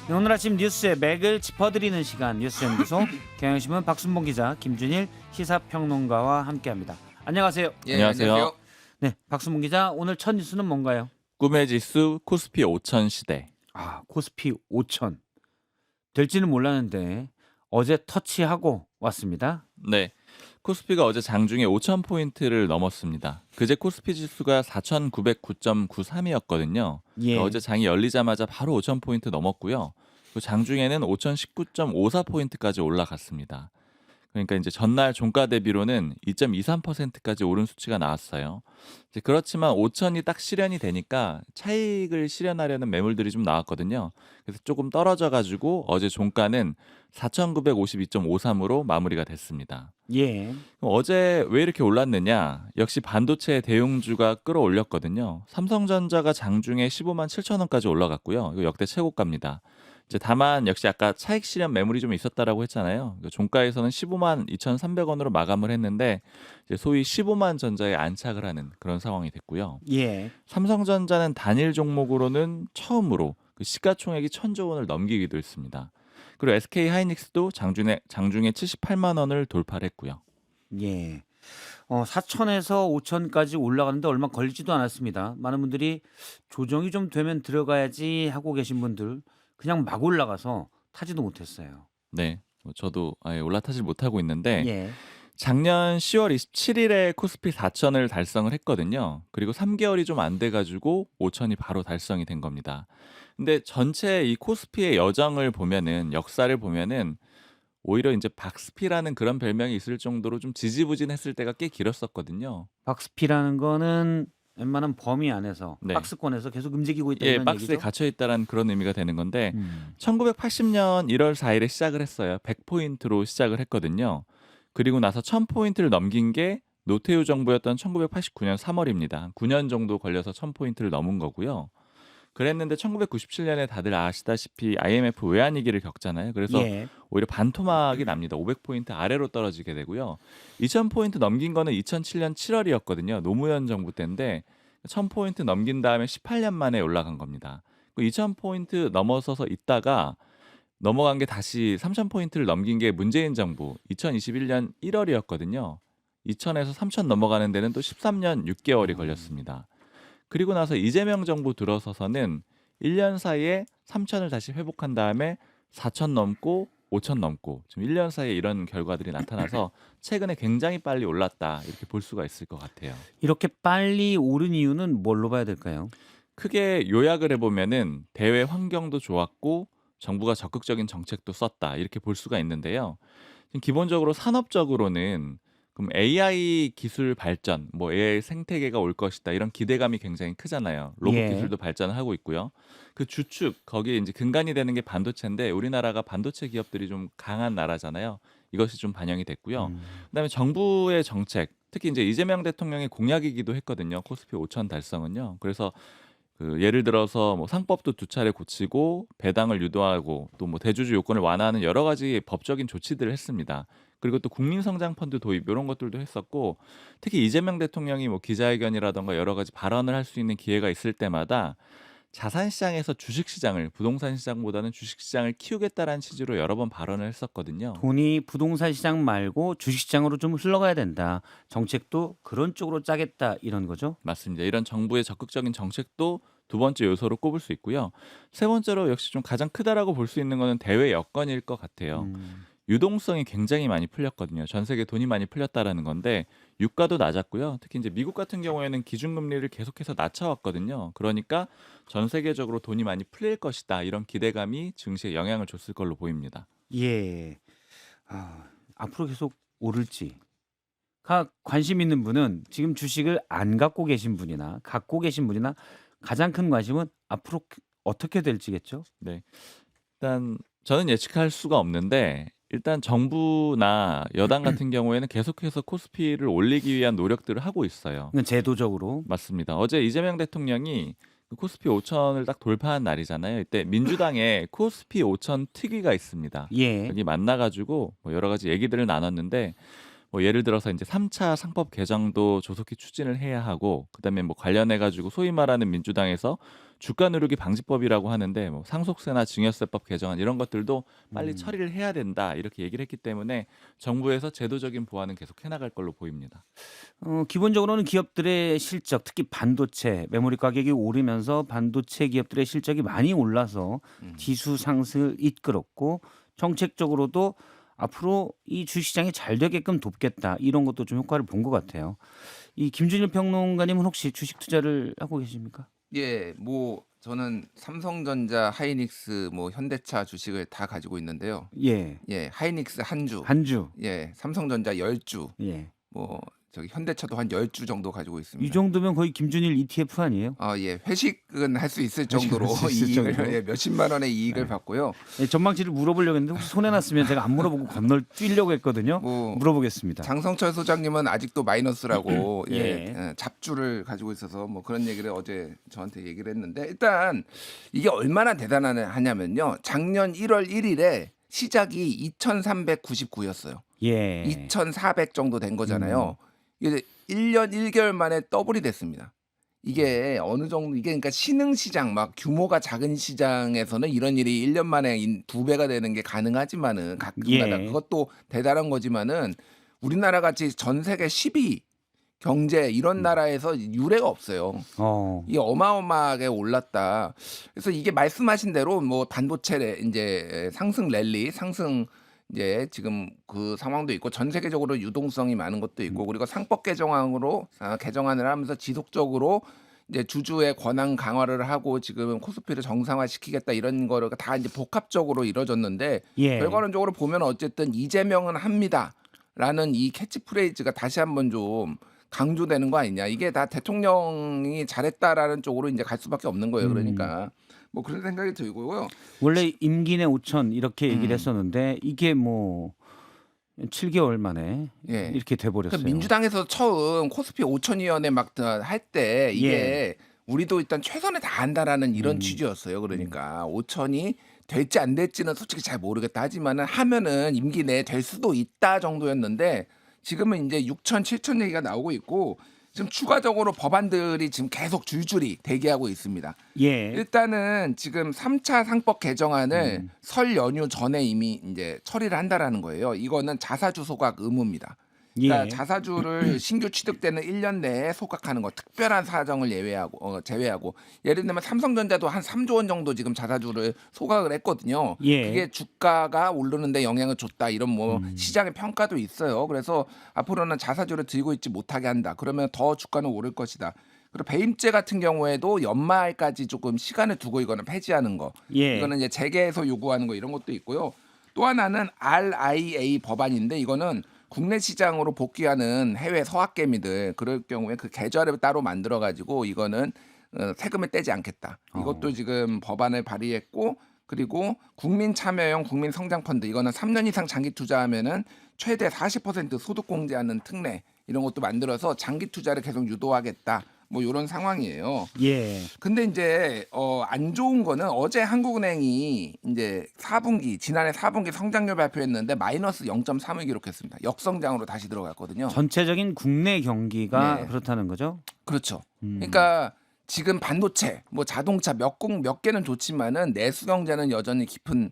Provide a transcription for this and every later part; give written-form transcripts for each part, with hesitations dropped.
네, 오늘 아침 뉴스의 맥을 짚어드리는 시간 뉴스연구소 경향신문 박순봉 기자, 김준일 시사평론가와 함께합니다. 안녕하세요. 예, 안녕하세요. 안녕하세요. 네, 박순봉 기자, 오늘 첫 뉴스는 뭔가요? 꿈의 지수 코스피 5천 시대. 코스피 5천 될지는 몰랐는데 어제 터치하고 왔습니다. 네. 코스피가 어제 장중에 5천 포인트를 넘었습니다. 그제 코스피 지수가 4,909.93이었거든요. 예. 어제 장이 열리자마자 바로 5천 포인트 넘었고요. 그 장중에는 5,019.54 포인트까지 올라갔습니다. 그러니까 이제 전날 종가 대비로는 2.23%까지 오른 수치가 나왔어요. 이제 그렇지만 5천이 딱 실현이 되니까 차익을 실현하려는 매물들이 좀 나왔거든요. 그래서 조금 떨어져 가지고 어제 종가는 4,952.53으로 마무리가 됐습니다. 예. 그럼 어제 왜 이렇게 올랐느냐? 역시 반도체 대용주가 끌어올렸거든요. 삼성전자가 장중에 15만 7천 원까지 올라갔고요. 이거 역대 최고가입니다. 이제 다만 역시 아까 차익 실현 매물이 좀 있었다라고 했잖아요. 종가에서는 15만 2,300원으로 마감을 했는데 이제 소위 15만 전자에 안착을 하는 그런 상황이 됐고요. 예. 삼성전자는 단일 종목으로는 처음으로 그 시가총액이 1,000조 원을 넘기기도 했습니다. 그리고 SK 하이닉스도 장중에 78만 원을 돌파를 했고요. 예. 4천에서 5천까지 올라가는데 얼마 걸리지도 않았습니다. 많은 분들이 조정이 좀 되면 들어가야지 하고 계신 분들 그냥 막 올라가서 타지도 못했어요. 네. 저도 아예 올라타질 못하고 있는데 예. 작년 10월 27일에 코스피 4천을 달성을 했거든요. 그리고 3개월이 좀 안 돼가지고 5천이 바로 달성이 된 겁니다. 근데 전체 이 코스피의 여정을 보면은 역사를 보면은 오히려 이제 박스피라는 그런 별명이 있을 정도로 좀 지지부진했을 때가 꽤 길었었거든요. 박스피라는 거는 웬만한 범위 안에서 네. 박스권에서 계속 움직이고 있다 예, 이런 박스에 얘기죠. 갇혀 있다라는 그런 의미가 되는 건데 음. 1980년 1월 4일에 시작을 했어요. 100포인트로 시작을 했거든요. 그리고 나서 1000포인트를 넘긴 게 노태우 정부였던 1989년 3월입니다. 9년 정도 걸려서 1000포인트를 넘은 거고요. 그랬는데 1997년에 다들 아시다시피 IMF 외환위기를 겪잖아요. 그래서 예. 오히려 반토막이 납니다. 500포인트 아래로 떨어지게 되고요. 2000포인트 넘긴 거는 2007년 7월이었거든요. 노무현 정부 때인데 1000포인트 넘긴 다음에 18년 만에 올라간 겁니다. 2000포인트 넘어서서 있다가 넘어간 게 다시 3000포인트를 넘긴 게 문재인 정부 2021년 1월이었거든요. 2000에서 3000 넘어가는 데는 또 13년 6개월이 걸렸습니다. 그리고 나서 이재명 정부 들어서서는 1년 사이에 3천을 다시 회복한 다음에 4천 넘고 5천 넘고 지금 1년 사이에 이런 결과들이 나타나서 최근에 굉장히 빨리 올랐다 이렇게 볼 수가 있을 것 같아요. 이렇게 빨리 오른 이유는 뭘로 봐야 될까요? 크게 요약을 해보면은 대외 환경도 좋았고 정부가 적극적인 정책도 썼다 이렇게 볼 수가 있는데요. 지금 기본적으로 산업적으로는 그럼 AI 기술 발전, 뭐 AI 생태계가 올 것이다 이런 기대감이 굉장히 크잖아요. 로봇 예. 기술도 발전을 하고 있고요. 그 주축 거기에 이제 근간이 되는 게 반도체인데 우리나라가 반도체 기업들이 좀 강한 나라잖아요. 이것이 좀 반영이 됐고요. 음. 그다음에 정부의 정책, 특히 이제 이재명 대통령의 공약이기도 했거든요. 코스피 5천 달성은요. 그래서 그 예를 들어서 뭐 상법도 두 차례 고치고 배당을 유도하고 또 뭐 대주주 요건을 완화하는 여러 가지 법적인 조치들을 했습니다. 그리고 또 국민성장펀드 도입 이런 것들도 했었고 특히 이재명 대통령이 뭐 기자회견이라던가 여러 가지 발언을 할 수 있는 기회가 있을 때마다 자산시장에서 주식시장을 부동산 시장보다는 주식시장을 키우겠다라는 취지로 여러 번 발언을 했었거든요. 돈이 부동산 시장 말고 주식 시장으로 좀 흘러가야 된다. 정책도 그런 쪽으로 짜겠다 이런 거죠. 맞습니다. 이런 정부의 적극적인 정책도 두 번째 요소로 꼽을 수 있고요. 세 번째로 역시 좀 가장 크다라고 볼 수 있는 거는 대외 여건일 것 같아요. 음. 유동성이 굉장히 많이 풀렸거든요. 전 세계 돈이 많이 풀렸다라는 건데 유가도 낮았고요. 특히 이제 미국 같은 경우에는 기준금리를 계속해서 낮춰왔거든요. 그러니까 전 세계적으로 돈이 많이 풀릴 것이다. 이런 기대감이 증시에 영향을 줬을 걸로 보입니다. 예. 앞으로 계속 오를지. 관심 있는 분은 지금 주식을 안 갖고 계신 분이나 갖고 계신 분이나 가장 큰 관심은 앞으로 어떻게 될지겠죠. 네. 일단 저는 예측할 수가 없는데 일단 정부나 여당 같은 경우에는 계속해서 코스피를 올리기 위한 노력들을 하고 있어요. 그건 제도적으로. 맞습니다. 어제 이재명 대통령이 그 코스피 5천을 딱 돌파한 날이잖아요. 이때 민주당에 코스피 5천 특위가 있습니다. 예. 여기 만나가지고 뭐 여러 가지 얘기들을 나눴는데 뭐 예를 들어서 이제 3차 상법 개정도 조속히 추진을 해야 하고 그다음에 뭐 관련해 가지고 소위 말하는 민주당에서 주가 누르기 방지법이라고 하는데 뭐 상속세나 증여세법 개정안 이런 것들도 빨리 음. 처리를 해야 된다 이렇게 얘기를 했기 때문에 정부에서 제도적인 보완은 계속 해나갈 걸로 보입니다. 기본적으로는 기업들의 실적, 특히 반도체, 메모리 가격이 오르면서 반도체 기업들의 실적이 많이 올라서 지수 상승을 이끌었고 정책적으로도 앞으로 이 주시장이 잘 되게끔 돕겠다 이런 것도 좀 효과를 본 것 같아요. 이 김준일 평론가님은 혹시 주식 투자를 하고 계십니까? 예. 뭐 저는 삼성전자, 하이닉스, 뭐 현대차 주식을 다 가지고 있는데요. 예, 예. 하이닉스 한 주, 한 주. 예. 삼성전자 10주, 예, 뭐 저기 현대차도 한 10주 정도 가지고 이 있습니다. 정도면 거의 김준일 ETF 아니에요? 예. 회식은 할 수 있을 정도로 회식할 수 있을 이익을 정도로? 예, 몇십만 원의 이익을 네. 받고요. 예, 전망치를 물어보려고 했는데 혹시 손해 났으면 제가 안 물어보고 건널 뛰려고 했거든요. 뭐 물어보겠습니다. 장성철 소장님은 아직도 마이너스라고 예. 잡주를 가지고 있어서 뭐 그런 얘기를 어제 저한테 얘기를 했는데 일단 이게 얼마나 대단하냐면요. 작년 1월 1일에 시작이 2,399였어요. 예. 2,400 정도 된 거잖아요. 이게 1년 1개월 만에 더블이 됐습니다. 이게 어느 정도 이게 그러니까 신흥 시장 막 규모가 작은 시장에서는 이런 일이 1년 만에 2배가 되는 게 가능하지만은 가끔가다 예. 그것도 대단한 거지만은 우리나라 같이 전 세계 10위 경제 이런 나라에서 유례가 없어요. 이게 어마어마하게 올랐다. 그래서 이게 말씀하신 대로 뭐 반도체 이제 상승 랠리, 상승 이제 지금 그 상황도 있고 전 세계적으로 유동성이 많은 것도 있고 그리고 상법 개정안으로 개정안을 하면서 지속적으로 이제 주주의 권한 강화를 하고 지금 코스피를 정상화시키겠다 이런 거를 다 이제 복합적으로 이루어졌는데 예. 결과론적으로 보면 어쨌든 이재명은 합니다라는 이 캐치프레이즈가 다시 한번 좀 강조되는 거 아니냐. 이게 다 대통령이 잘했다라는 쪽으로 이제 갈 수밖에 없는 거예요. 그러니까 뭐 그런 생각이 들고요. 원래 임기 내 5천 이렇게 얘기를 음. 했었는데 이게 뭐 7개월 만에 예. 이렇게 돼 버렸어요. 그러니까 민주당에서 처음 코스피 5천위원회 막 할 때 이게 우리도 일단 최선을 다한다라는 이런 취지였어요. 그러니까 5천이 될지 안 될지는 솔직히 잘 모르겠다 하지만은 하면은 임기 내에 될 수도 있다 정도였는데 지금은 이제 6천, 7천 얘기가 나오고 있고 지금 추가적으로 법안들이 지금 계속 줄줄이 대기하고 있습니다. 예. 일단은 지금 3차 상법 개정안을 설 연휴 전에 이미 이제 처리를 한다라는 거예요. 이거는 자사주 소각 의무입니다. 그러니까 예. 자사주를 신규 취득되는 1년 내에 소각하는 거 특별한 사정을 제외하고 예를 들면 삼성전자도 한 3조 원 정도 지금 자사주를 소각을 했거든요. 예. 그게 주가가 오르는데 영향을 줬다 이런 뭐 시장의 평가도 있어요. 그래서 앞으로는 자사주를 들고 있지 못하게 한다. 그러면 더 주가는 오를 것이다. 그리고 배임죄 같은 경우에도 연말까지 조금 시간을 두고 이거는 폐지하는 거. 예. 이거는 이제 재계에서 요구하는 거 이런 것도 있고요. 또 하나는 RIA 법안인데 이거는 국내 시장으로 복귀하는 해외 서학개미들 그럴 경우에 그 계좌를 따로 만들어 가지고 이거는 세금을 떼지 않겠다. 이것도 지금 법안을 발의했고 그리고 국민 참여형 국민 성장 펀드 이거는 3년 이상 장기 투자하면은 최대 40% 소득 공제하는 특례 이런 것도 만들어서 장기 투자를 계속 유도하겠다. 뭐 이런 상황이에요. 예. 근데 이제 안 좋은 거는 어제 한국은행이 이제 4분기 지난해 4분기 성장률 발표했는데 마이너스 0.3을 기록했습니다. 역성장으로 다시 들어갔거든요. 전체적인 국내 경기가 네. 그렇다는 거죠? 그렇죠. 그러니까 지금 반도체, 뭐 자동차 몇 개는 좋지만은 내수 경제는 여전히 깊은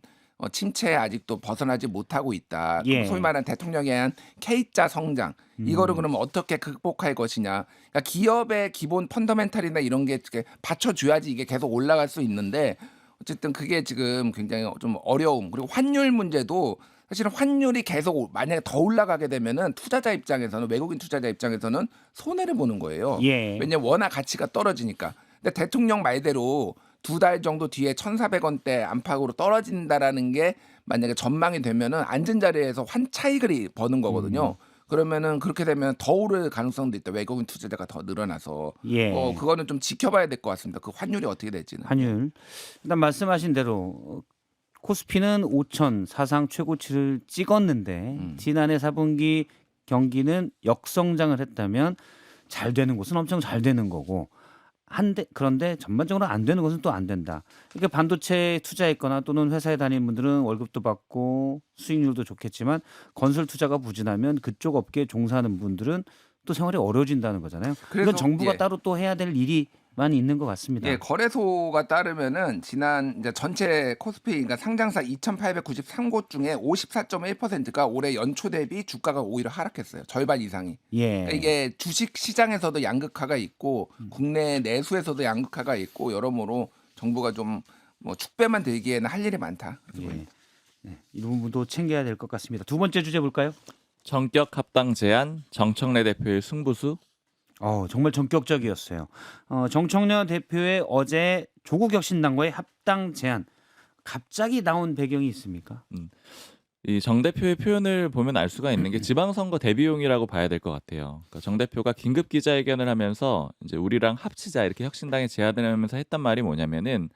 침체에 아직도 벗어나지 못하고 있다. 예. 소위 말하는 대통령에 의한 K자 성장 이거를 그러면 어떻게 극복할 것이냐. 그러니까 기업의 기본 펀더멘탈이나 이런 게 이렇게 받쳐줘야지 이게 계속 올라갈 수 있는데 어쨌든 그게 지금 굉장히 좀 어려움 그리고 환율 문제도 사실은 환율이 계속 만약에 더 올라가게 되면은 투자자 입장에서는 외국인 투자자 입장에서는 손해를 보는 거예요. 예. 왜냐면 워낙 가치가 떨어지니까. 근데 대통령 말대로 2달 정도 뒤에 1,400원대 안팎으로 떨어진다라는 게 만약에 전망이 되면은 앉은 자리에서 환차익을 버는 거거든요. 그러면은 그렇게 되면 더 오를 가능성도 있다. 외국인 투자자가 더 늘어나서 예. 그거는 좀 지켜봐야 될 것 같습니다. 그 환율이 어떻게 될지는. 환율. 일단 말씀하신 대로 코스피는 5천 사상 최고치를 찍었는데 지난해 4분기 경기는 역성장을 했다면 잘 되는 곳은 엄청 잘 되는 거고 그런데 전반적으로 안 되는 것은 또 안 된다. 그러니까 반도체에 투자했거나 또는 회사에 다니는 분들은 월급도 받고 수익률도 좋겠지만 건설 투자가 부진하면 그쪽 업계에 종사하는 분들은 또 생활이 어려워진다는 거잖아요. 이건 그래서 정부가 예. 따로 또 해야 될 일이 많이 있는 것 같습니다. 예, 거래소가 따르면은 지난 이제 전체 코스피 그러니까 상장사 2,893곳 중에 54.1%가 올해 연초 대비 주가가 오히려 하락했어요. 절반 이상이. 그러니까 예. 이게 주식 시장에서도 양극화가 있고 국내 내수에서도 양극화가 있고 여러모로 정부가 좀 뭐 축배만 들기에는 할 일이 많다. 그렇게 예. 보입니다. 네, 이 부분도 챙겨야 될 것 같습니다. 두 번째 주제 볼까요? 전격 합당 제안, 정청래 대표의 승부수. 정말 전격적이었어요. 정청래 대표의 어제 조국 혁신당과의 합당 제안 갑자기 나온 배경이 있습니까? 이 정 대표의 표현을 보면 알 수가 있는 게 지방선거 대비용이라고 봐야 될 것 같아요. 그러니까 정 대표가 긴급 기자회견을 하면서 이제 우리랑 합치자 이렇게 혁신당에 제안을 하면서 했단 말이 뭐냐면은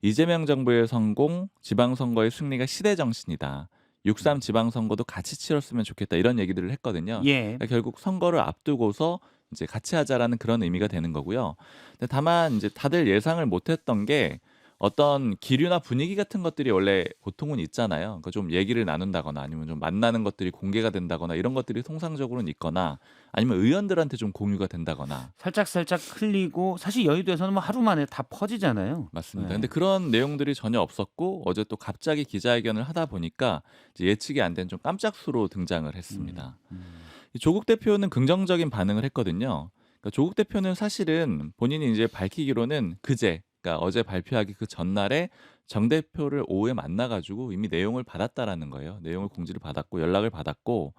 이재명 정부의 성공, 지방선거의 승리가 시대 정신이다. 6.3 지방선거도 같이 치렀으면 좋겠다 이런 얘기들을 했거든요. 예. 그러니까 결국 선거를 앞두고서 이제 같이 하자라는 그런 의미가 되는 거고요. 근데 다만 이제 다들 예상을 못했던 게 어떤 기류나 분위기 같은 것들이 원래 보통은 있잖아요. 그러니까 좀 얘기를 나눈다거나 아니면 좀 만나는 것들이 공개가 된다거나 이런 것들이 통상적으로는 있거나 아니면 의원들한테 좀 공유가 된다거나. 살짝 흘리고 사실 여의도에서는 뭐 하루 만에 다 퍼지잖아요. 맞습니다. 네. 근데 그런 내용들이 전혀 없었고 어제 또 갑자기 기자회견을 하다 보니까 이제 예측이 안 된 좀 깜짝수로 등장을 했습니다. 이 조국 대표는 긍정적인 반응을 했거든요. 그러니까 조국 대표는 사실은 본인이 이제 밝히기로는 그러니까 어제 발표하기 그 전날에 정 대표를 오후에 만나가지고 이미 내용을 받았다라는 거예요. 내용을 공지를 받았고 연락을 받았고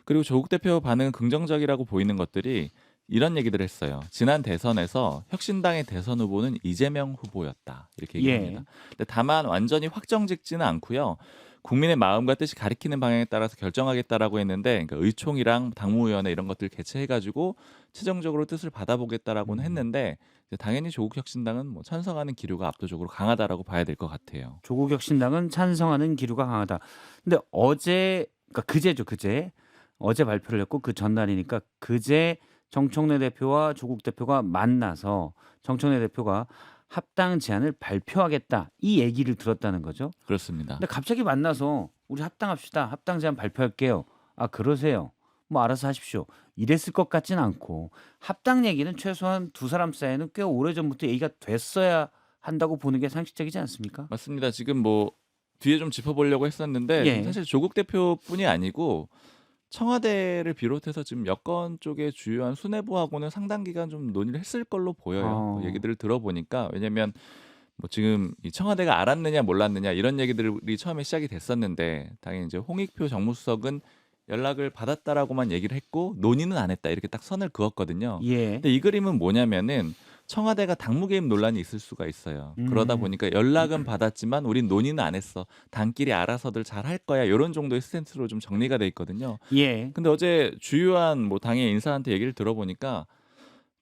그리고 조국 대표 반응은 긍정적이라고 보이는 것들이 이런 얘기들을 했어요. 지난 대선에서 혁신당의 대선 후보는 이재명 후보였다 이렇게 얘기합니다. 근데 다만 완전히 확정짓지는 않고요. 국민의 마음과 뜻이 가리키는 방향에 따라서 결정하겠다라고 했는데 그러니까 의총이랑 당무위원회 이런 것들 개최해가지고 최종적으로 뜻을 받아보겠다라고는 했는데 이제 당연히 조국 혁신당은 뭐 찬성하는 기류가 압도적으로 강하다라고 봐야 될 것 같아요. 조국 혁신당은 찬성하는 기류가 강하다. 근데 그러니까 그제 어제 발표를 했고 그 전날이니까 그제 정청래 대표와 조국 대표가 만나서 정청래 대표가 합당 제안을 발표하겠다 이 얘기를 들었다는 거죠. 그렇습니다. 근데 갑자기 만나서 우리 합당합시다. 합당 제안 발표할게요. 아 그러세요. 뭐 알아서 하십시오. 이랬을 것 같진 않고 합당 얘기는 최소한 두 사람 사이에는 꽤 오래전부터 얘기가 됐어야 한다고 보는 게 상식적이지 않습니까? 맞습니다. 지금 뭐 뒤에 좀 짚어보려고 했었는데 예. 사실 조국 대표뿐이 아니고 청와대를 비롯해서 지금 여권 쪽의 주요한 수뇌부하고는 상당 기간 좀 논의를 했을 걸로 보여요. 그 얘기들을 들어보니까 왜냐면 뭐 지금 이 청와대가 알았느냐 몰랐느냐 이런 얘기들이 처음에 시작이 됐었는데 당연히 이제 홍익표 정무수석은 연락을 받았다라고만 얘기를 했고 논의는 안 했다 이렇게 딱 선을 그었거든요. 예. 근데 이 그림은 뭐냐면은 청와대가 당무 개입 논란이 있을 수가 있어요. 그러다 보니까 연락은 받았지만 우린 논의는 안 했어. 당끼리 알아서들 잘 할 거야. 이런 정도의 스탠스로 좀 정리가 돼 있거든요. 예. 근데 어제 주요한 뭐 당의 인사한테 얘기를 들어보니까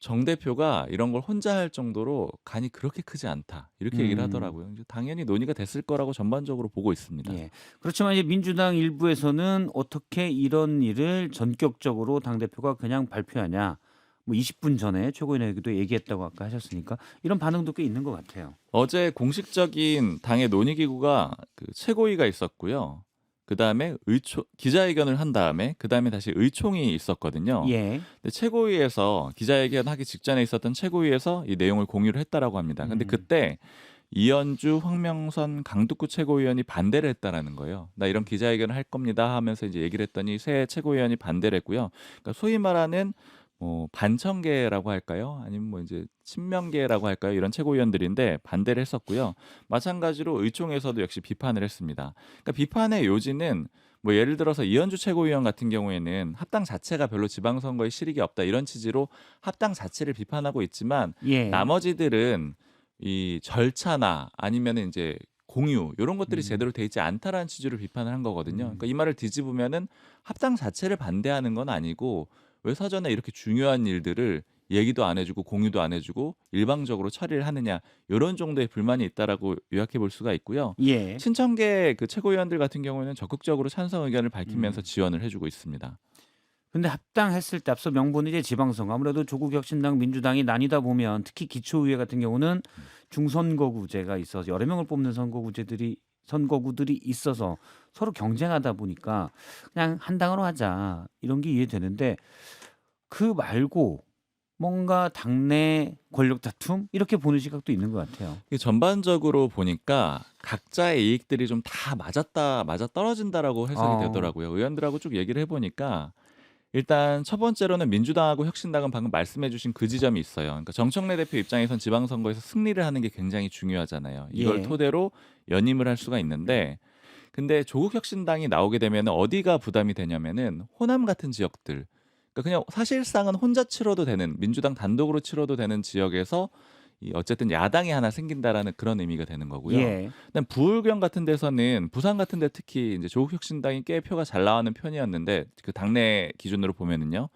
정 대표가 이런 걸 혼자 할 정도로 간이 그렇게 크지 않다. 이렇게 얘기를 하더라고요. 이제 당연히 논의가 됐을 거라고 전반적으로 보고 있습니다. 예. 그렇지만 이제 민주당 일부에서는 어떻게 이런 일을 전격적으로 당 대표가 그냥 발표하냐. 뭐 20분 전에 최고위원회에도 얘기했다고 아까 하셨으니까 이런 반응도 꽤 있는 것 같아요. 어제 공식적인 당의 논의기구가 그 최고위가 있었고요. 그 다음에 기자회견을 한 다음에 그 다음에 다시 의총이 있었거든요. 예. 근데 최고위에서 기자회견 하기 직전에 있었던 최고위에서 이 내용을 공유를 했다라고 합니다. 근데 그때 이현주, 황명선, 강두구 최고위원이 반대를 했다라는 거예요. 나 이런 기자회견을 할 겁니다 하면서 이제 얘기를 했더니 새 최고위원이 반대를 했고요. 그러니까 소위 말하는 뭐 반청계라고 할까요? 아니면 뭐 이제 친명계라고 할까요? 이런 최고위원들인데 반대를 했었고요. 마찬가지로 의총에서도 역시 비판을 했습니다. 그러니까 비판의 요지는 뭐 예를 들어서 이현주 최고위원 같은 경우에는 합당 자체가 별로 지방선거에 실익이 없다 이런 취지로 합당 자체를 비판하고 있지만 예. 나머지들은 이 절차나 아니면은 이제 공유 이런 것들이 제대로 돼 있지 않다라는 취지로 비판을 한 거거든요. 그러니까 이 말을 뒤집으면은 합당 자체를 반대하는 건 아니고 왜 사전에 이렇게 중요한 일들을 얘기도 안 해주고 공유도 안 해주고 일방적으로 처리를 하느냐 이런 정도의 불만이 있다라고 요약해 볼 수가 있고요. 예. 친청계 그 최고위원들 같은 경우에는 적극적으로 찬성 의견을 밝히면서 지원을 해주고 있습니다. 근데 합당했을 때 앞서 명분은 이제 지방선거 아무래도 조국혁신당 민주당이 나뉘다 보면 특히 기초의회 같은 경우는 중선거구제가 있어서 여러 명을 뽑는 선거구들이 있어서 서로 경쟁하다 보니까 그냥 한 당으로 하자 이런 게 이해되는데 그 말고 뭔가 당내 권력 다툼 이렇게 보는 시각도 있는 것 같아요. 이게 전반적으로 보니까 각자의 이익들이 좀 다 맞아 떨어진다라고 해석이 되더라고요. 의원들하고 쭉 얘기를 해보니까 일단 첫 번째로는 민주당하고 혁신당은 방금 말씀해주신 그 지점이 있어요. 그러니까 정청래 대표 입장에선 지방선거에서 승리를 하는 게 굉장히 중요하잖아요. 이걸 예. 토대로 연임을 할 수가 있는데, 근데 조국 혁신당이 나오게 되면 어디가 부담이 되냐면은 호남 같은 지역들. 그러니까 그냥 사실상은 혼자 치러도 되는, 민주당 단독으로 치러도 되는 지역에서 이 어쨌든 야당이 하나 생긴다라는 그런 의미가 되는 거고요. 예. 그다음 부울경 같은 데서는 부산 같은 데 특히 이제 조국 혁신당이 꽤 표가 잘 나오는 편이었는데 그 당내 기준으로 보면은요.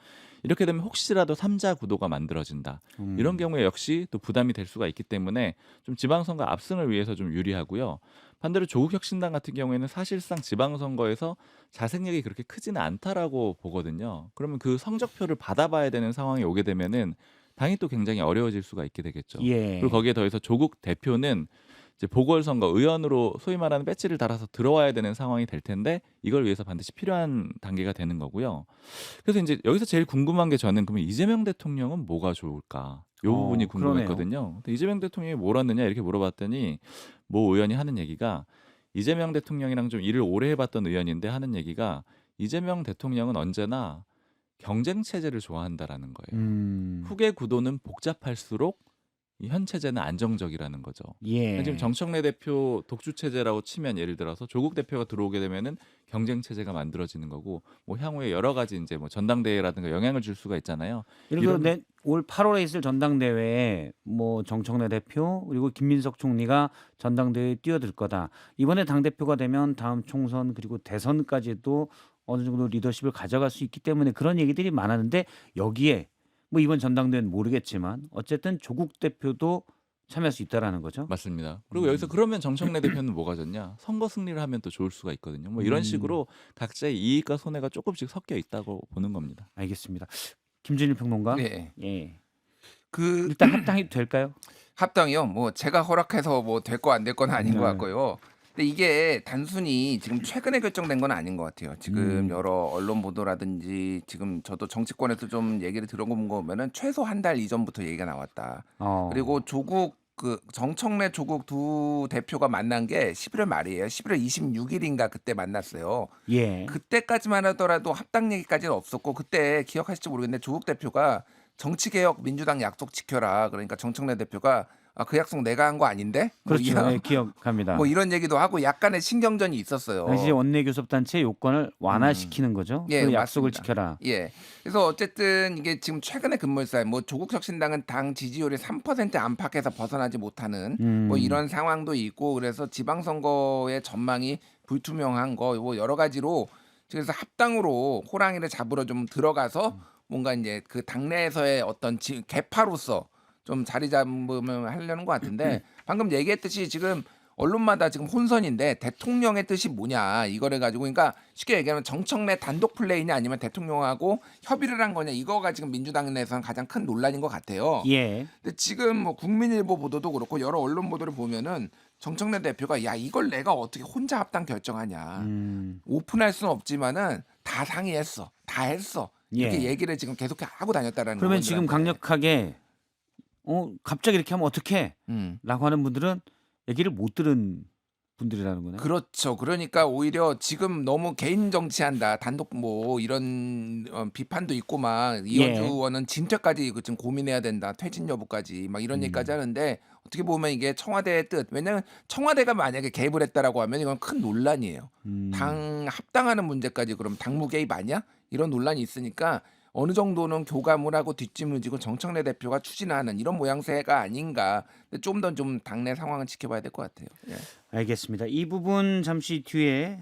이렇게 되면 혹시라도 삼자 구도가 만들어진다. 이런 경우에 역시 또 부담이 될 수가 있기 때문에 좀 지방선거 압승을 위해서 좀 유리하고요. 반대로 조국 혁신당 같은 경우에는 사실상 지방선거에서 자생력이 그렇게 크지는 않다라고 보거든요. 그러면 그 성적표를 받아봐야 되는 상황이 오게 되면은 당이 또 굉장히 어려워질 수가 있게 되겠죠. 예. 그리고 거기에 더해서 조국 대표는 이제 보궐선거 의원으로 소위 말하는 배지를 달아서 들어와야 되는 상황이 될 텐데 이걸 위해서 반드시 필요한 단계가 되는 거고요. 그래서 이제 여기서 제일 궁금한 게 저는 그러면 이재명 대통령은 뭐가 좋을까? 요 부분이 그러네요. 궁금했거든요. 근데 이재명 대통령이 뭘 했느냐 이렇게 물어봤더니 모 의원이 하는 얘기가 이재명 대통령이랑 좀 일을 오래 해봤던 의원인데 하는 얘기가 이재명 대통령은 언제나 경쟁 체제를 좋아한다라는 거예요. 후계 구도는 복잡할수록 이 현 체제는 안정적이라는 거죠. 예. 지금 정청래 대표 독주 체제라고 치면 예를 들어서 조국 대표가 들어오게 되면은 경쟁 체제가 만들어지는 거고 뭐 향후에 여러 가지 이제 뭐 전당대회라든가 영향을 줄 수가 있잖아요. 그리고 이런- 올 8월에 있을 전당대회에 뭐 정청래 대표 그리고 김민석 총리가 전당대회에 뛰어들 거다. 이번에 당 대표가 되면 다음 총선 그리고 대선까지도 어느 정도 리더십을 가져갈 수 있기 때문에 그런 얘기들이 많았는데 여기에 뭐 이번 전당대회는 모르겠지만 어쨌든 조국 대표도 참여할 수 있다라는 거죠. 맞습니다. 그리고 여기서 그러면 정청래 대표는 뭐가 좋냐? 선거 승리를 하면 또 좋을 수가 있거든요. 뭐 이런 식으로 각자의 이익과 손해가 조금씩 섞여 있다고 보는 겁니다. 알겠습니다. 김준일 평론가. 네. 예. 그 일단 합당이 될까요? 합당이요. 뭐 제가 허락해서 뭐 될 거 안 될 건 아닌 것 네. 같고요. 근데 이게 단순히 지금 최근에 결정된 건 아닌 것 같아요. 지금 여러 언론 보도라든지 지금 저도 정치권에서 좀 얘기를 들어본 거 보면은 최소 한 달 이전부터 얘기가 나왔다. 그리고 조국 그 정청래 조국 두 대표가 만난 게 11월 말이에요. 11월 26일인가 그때 만났어요. 예. 그때까지만 하더라도 합당 얘기까지는 없었고 그때 기억하실지 모르겠는데 조국 대표가 정치개혁 민주당 약속 지켜라. 그러니까 정청래 대표가 아, 그 약속 내가 한 거 아닌데? 뭐 그렇죠. 이런, 예, 기억합니다. 뭐 이런 얘기도 하고 약간의 신경전이 있었어요. 당시 원내교섭단체 요건을 완화시키는 거죠. 예, 그 약속을 맞습니다. 지켜라. 예. 그래서 어쨌든 이게 지금 최근에 급물살, 뭐 조국 혁신당은 당 지지율이 3% 안팎에서 벗어나지 못하는 뭐 이런 상황도 있고 그래서 지방선거의 전망이 불투명한 거, 뭐 여러 가지로 그래서 합당으로 호랑이를 잡으러 좀 들어가서 뭔가 이제 그 당내에서의 어떤 개파로서 좀 자리 잡으면 하려는 것 같은데 방금 얘기했듯이 지금 언론마다 지금 혼선인데 대통령의 뜻이 뭐냐 이거를 가지고 그러니까 쉽게 얘기하면 정청래 단독 플레이냐 아니면 대통령하고 협의를 한 거냐 이거가 지금 민주당 내에서는 가장 큰 논란인 것 같아요. 예. 근데 지금 뭐 국민일보 보도도 그렇고 여러 언론 보도를 보면은 정청래 대표가 야 이걸 내가 어떻게 혼자 합당 결정하냐 오픈할 수는 없지만은 다 상의했어 다 했어 이렇게 예. 얘기를 지금 계속 하고 다녔다라는 그러면 거예요. 지금 강력하게 갑자기 이렇게 하면 어떡해? 라고 하는 분들은 얘기를 못 들은 분들이라는 거네요. 그렇죠. 그러니까 오히려 지금 너무 개인 정치한다. 단독 뭐 이런 비판도 있고 막 이현주 예. 의원은 진퇴까지 지금 고민해야 된다. 퇴진 여부까지 막 이런 얘기까지 하는데 어떻게 보면 이게 청와대의 뜻. 왜냐하면 청와대가 만약에 개입을 했다라고 하면 이건 큰 논란이에요. 당 합당하는 문제까지 그럼 당무 개입 아니야? 이런 논란이 있으니까 어느 정도는 교감을 하고 뒷짐을 지고 정청래 대표가 추진하는 이런 모양새가 아닌가. 근데 좀 더 좀 당내 상황을 지켜봐야 될 것 같아요. 예. 알겠습니다. 이 부분 잠시 뒤에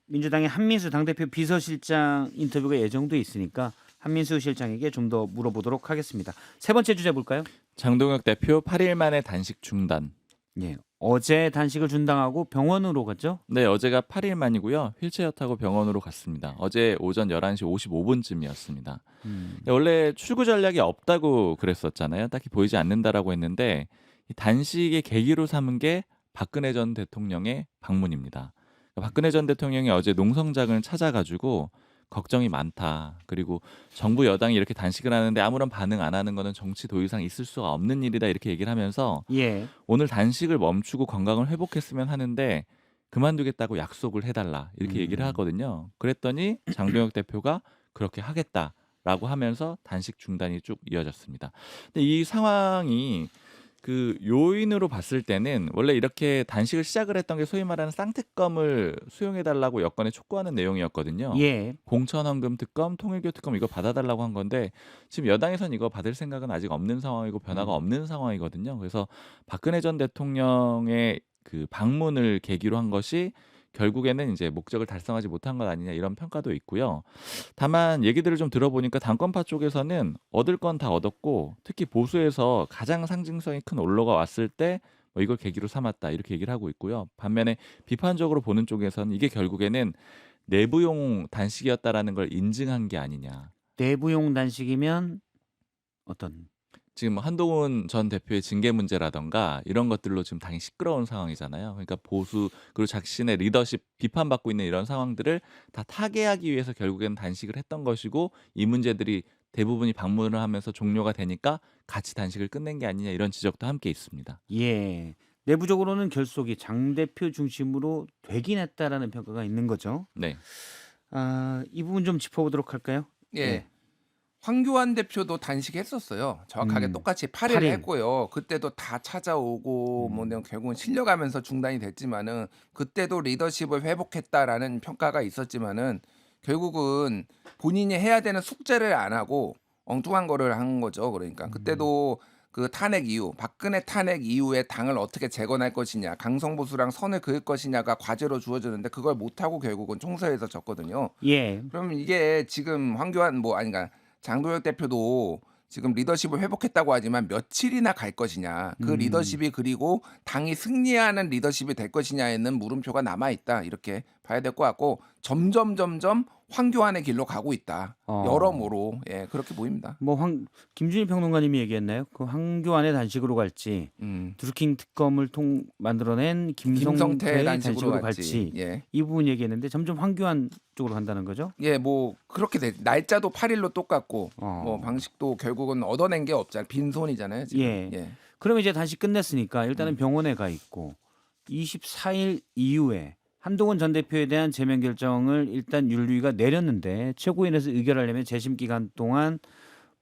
민주당의 한민수 당대표 비서실장 인터뷰가 예정돼 있으니까 한민수 실장에게 좀 더 물어보도록 하겠습니다. 세 번째 주제 볼까요? 장동혁 대표 8일 만에 단식 중단. 예. 어제 단식을 중단하고 병원으로 갔죠? 네, 어제가 8일 만이고요. 휠체어 타고 병원으로 갔습니다. 어제 오전 11시 55분쯤이었습니다. 원래 출구 전략이 없다고 그랬었잖아요. 딱히 보이지 않는다라고 했는데 이 단식의 계기로 삼은 게 박근혜 전 대통령의 방문입니다. 박근혜 전 대통령이 어제 농성장을 찾아가지고 걱정이 많다. 그리고 정부 여당이 이렇게 단식을 하는데 아무런 반응 안 하는 거는 정치 도의상 있을 수가 없는 일이다 이렇게 얘기를 하면서 예. 오늘 단식을 멈추고 건강을 회복했으면 하는데 그만두겠다고 약속을 해달라 이렇게 얘기를 하거든요. 그랬더니 장동혁 대표가 그렇게 하겠다라고 하면서 단식 중단이 쭉 이어졌습니다. 근데 이 상황이 그 요인으로 봤을 때는 원래 이렇게 단식을 시작을 했던 게 소위 말하는 쌍특검을 수용해달라고 여권에 촉구하는 내용이었거든요. 예. 공천헌금 특검, 통일교 특검 이거 받아달라고 한 건데 지금 여당에선 이거 받을 생각은 아직 없는 상황이고 변화가 없는 상황이거든요. 그래서 박근혜 전 대통령의 그 방문을 계기로 한 것이 결국에는 이제 목적을 달성하지 못한 것 아니냐 이런 평가도 있고요. 다만 얘기들을 좀 들어보니까 당권파 쪽에서는 얻을 건 다 얻었고 특히 보수에서 가장 상징성이 큰 올러가 왔을 때 뭐 이걸 계기로 삼았다 이렇게 얘기를 하고 있고요. 반면에 비판적으로 보는 쪽에서는 이게 결국에는 내부용 단식이었다라는 걸 인증한 게 아니냐. 내부용 단식이면 어떤? 지금 한동훈 전 대표의 징계 문제라던가 이런 것들로 지금 당이 시끄러운 상황이잖아요. 그러니까 보수 그리고 자신의 리더십 비판받고 있는 이런 상황들을 다 타개하기 위해서 결국에는 단식을 했던 것이고 이 문제들이 대부분이 방문을 하면서 종료가 되니까 같이 단식을 끝낸 게 아니냐 이런 지적도 함께 있습니다. 예. 내부적으로는 결속이 장 대표 중심으로 되긴 했다라는 평가가 있는 거죠. 네. 이 부분 좀 짚어보도록 할까요? 예. 네. 황교안 대표도 단식했었어요. 정확하게 똑같이 8일 8일. 했고요. 그때도 다 찾아오고 뭐 내가 결국은 실려가면서 중단이 됐지만은 그때도 리더십을 회복했다라는 평가가 있었지만은 결국은 본인이 해야 되는 숙제를 안 하고 엉뚱한 거를 한 거죠. 그러니까 그때도 그 탄핵 이후 박근혜 탄핵 이후에 당을 어떻게 재건할 것이냐, 강성보수랑 선을 그을 것이냐가 과제로 주어졌는데 그걸 못 하고 결국은 총선에서 졌거든요. 예. 그럼 이게 지금 황교안 뭐 아닌가 장도혁 대표도 지금 리더십을 회복했다고 하지만 며칠이나 갈 것이냐 그 리더십이 그리고 당이 승리하는 리더십이 될 것이냐에는 물음표가 남아 있다 이렇게 봐야 될 것 같고 점점 황교안의 길로 가고 있다 여러모로 예 그렇게 보입니다. 뭐 김준일 평론가님이 얘기했나요? 그 황교안의 단식으로 갈지 드루킹 특검을 만들어낸 김성태의 단식으로 갈지 예. 이 부분 얘기했는데 점점 황교안 쪽으로 간다는 거죠? 예, 뭐 그렇게 날짜도 8일로 똑같고 뭐 방식도 결국은 얻어낸 게 없잖아요. 빈손이잖아요. 지금. 예. 그러면 이제 단식 끝냈으니까 일단은 병원에 가 있고 24일 이후에 한동훈 전 대표에 대한 제명 결정을 일단 윤리위가 내렸는데 최고위원회에서 의결하려면 재심 기간 동안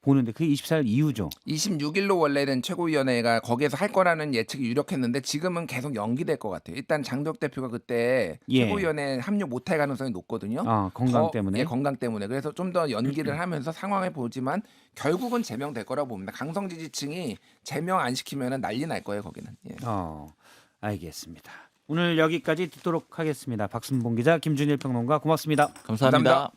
보는데 그게 24일 이후죠. 26일로 원래는 최고위원회가 거기에서 할 거라는 예측이 유력했는데 지금은 계속 연기될 것 같아요. 일단 장덕 대표가 그때 예. 최고위원회 합류 못할 가능성이 높거든요. 건강 때문에. 예, 건강 때문에. 그래서 좀 더 연기를 하면서 상황을 보지만 결국은 제명될 거라고 봅니다. 강성 지지층이 제명 안 시키면 난리 날 거예요. 거기는. 예. 알겠습니다. 오늘 여기까지 듣도록 하겠습니다. 박순봉 기자, 김준일 평론가 고맙습니다. 감사합니다.